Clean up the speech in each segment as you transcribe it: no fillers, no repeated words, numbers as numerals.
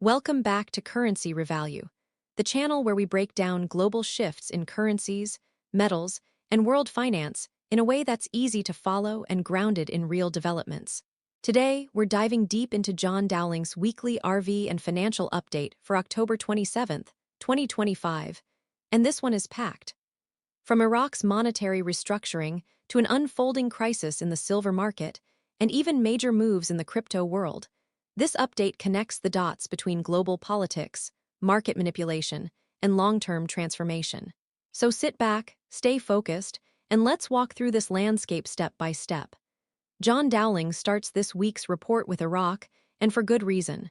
Welcome back to Currency Revalue, the channel where we break down global shifts in currencies, metals, and world finance in a way that's easy to follow and grounded in real developments. Today, we're diving deep into Jon Dowling's weekly RV and financial update for October 27th, 2025, and this one is packed. From Iraq's monetary restructuring to an unfolding crisis in the silver market, and even major moves in the crypto world, this update connects the dots between global politics, market manipulation, and long-term transformation. So sit back, stay focused, and let's walk through this landscape step by step. Jon Dowling starts this week's report with Iraq, and for good reason.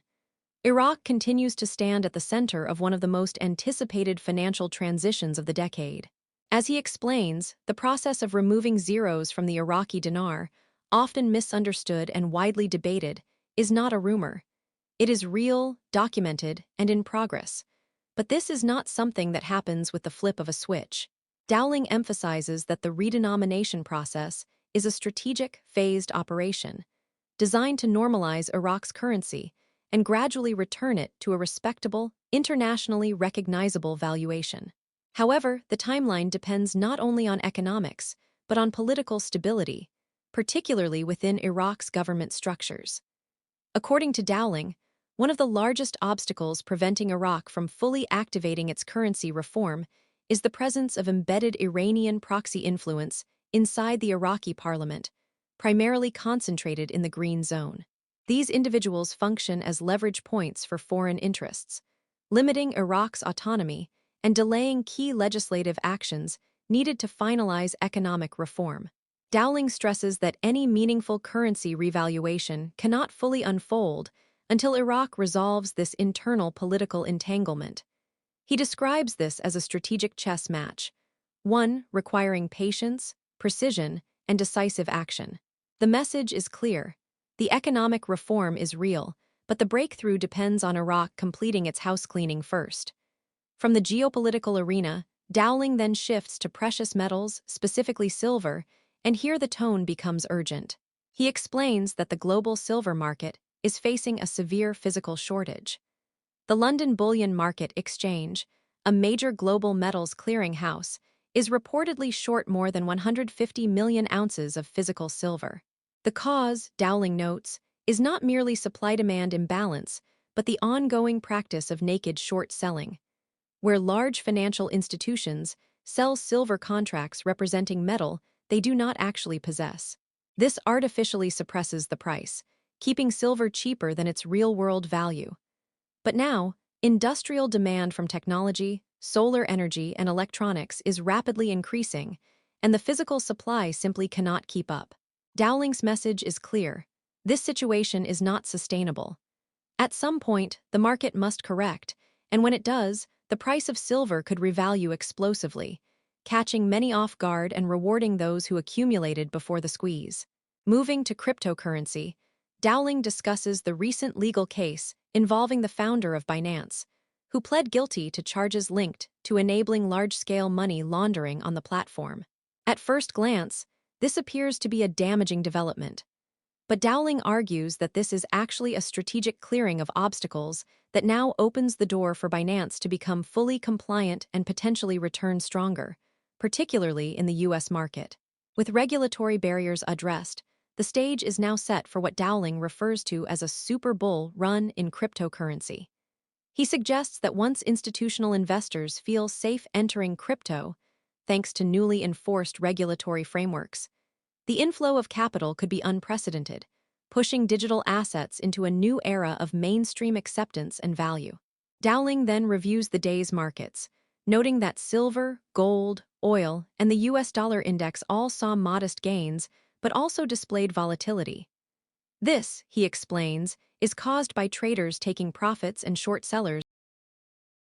Iraq continues to stand at the center of one of the most anticipated financial transitions of the decade. As he explains, the process of removing zeros from the Iraqi dinar, often misunderstood and widely debated, is not a rumor. It is real, documented, and in progress. But this is not something that happens with the flip of a switch. Dowling emphasizes that the redenomination process is a strategic, phased operation, designed to normalize Iraq's currency and gradually return it to a respectable, internationally recognizable valuation. However, the timeline depends not only on economics, but on political stability, particularly within Iraq's government structures. According to Dowling, one of the largest obstacles preventing Iraq from fully activating its currency reform is the presence of embedded Iranian proxy influence inside the Iraqi parliament, primarily concentrated in the Green Zone. These individuals function as leverage points for foreign interests, limiting Iraq's autonomy and delaying key legislative actions needed to finalize economic reform. Dowling stresses that any meaningful currency revaluation cannot fully unfold until Iraq resolves this internal political entanglement. He describes this as a strategic chess match, one requiring patience, precision, and decisive action. The message is clear. The economic reform is real, but the breakthrough depends on Iraq completing its house cleaning first. From the geopolitical arena, Dowling then shifts to precious metals, specifically silver, and here the tone becomes urgent. He explains that the global silver market is facing a severe physical shortage. The London Bullion Market Exchange, a major global metals clearinghouse, is reportedly short more than 150 million ounces of physical silver. The cause, Dowling notes, is not merely supply-demand imbalance, but the ongoing practice of naked short selling, where large financial institutions sell silver contracts representing metal they do not actually possess. This artificially suppresses the price, keeping silver cheaper than its real-world value. But now, industrial demand from technology, solar energy, and electronics is rapidly increasing, and the physical supply simply cannot keep up. Dowling's message is clear. This situation is not sustainable. At some point, the market must correct, and when it does, the price of silver could revalue explosively, catching many off guard and rewarding those who accumulated before the squeeze. Moving to cryptocurrency, Dowling discusses the recent legal case involving the founder of Binance, who pled guilty to charges linked to enabling large-scale money laundering on the platform. At first glance, this appears to be a damaging development. But Dowling argues that this is actually a strategic clearing of obstacles that now opens the door for Binance to become fully compliant and potentially return stronger, particularly in the U.S. market. With regulatory barriers addressed, the stage is now set for what Dowling refers to as a Super Bull run in cryptocurrency. He suggests that once institutional investors feel safe entering crypto, thanks to newly enforced regulatory frameworks, the inflow of capital could be unprecedented, pushing digital assets into a new era of mainstream acceptance and value. Dowling then reviews the day's markets, noting that silver, gold, oil, and the US dollar index all saw modest gains, but also displayed volatility. This, he explains, is caused by traders taking profits and short sellers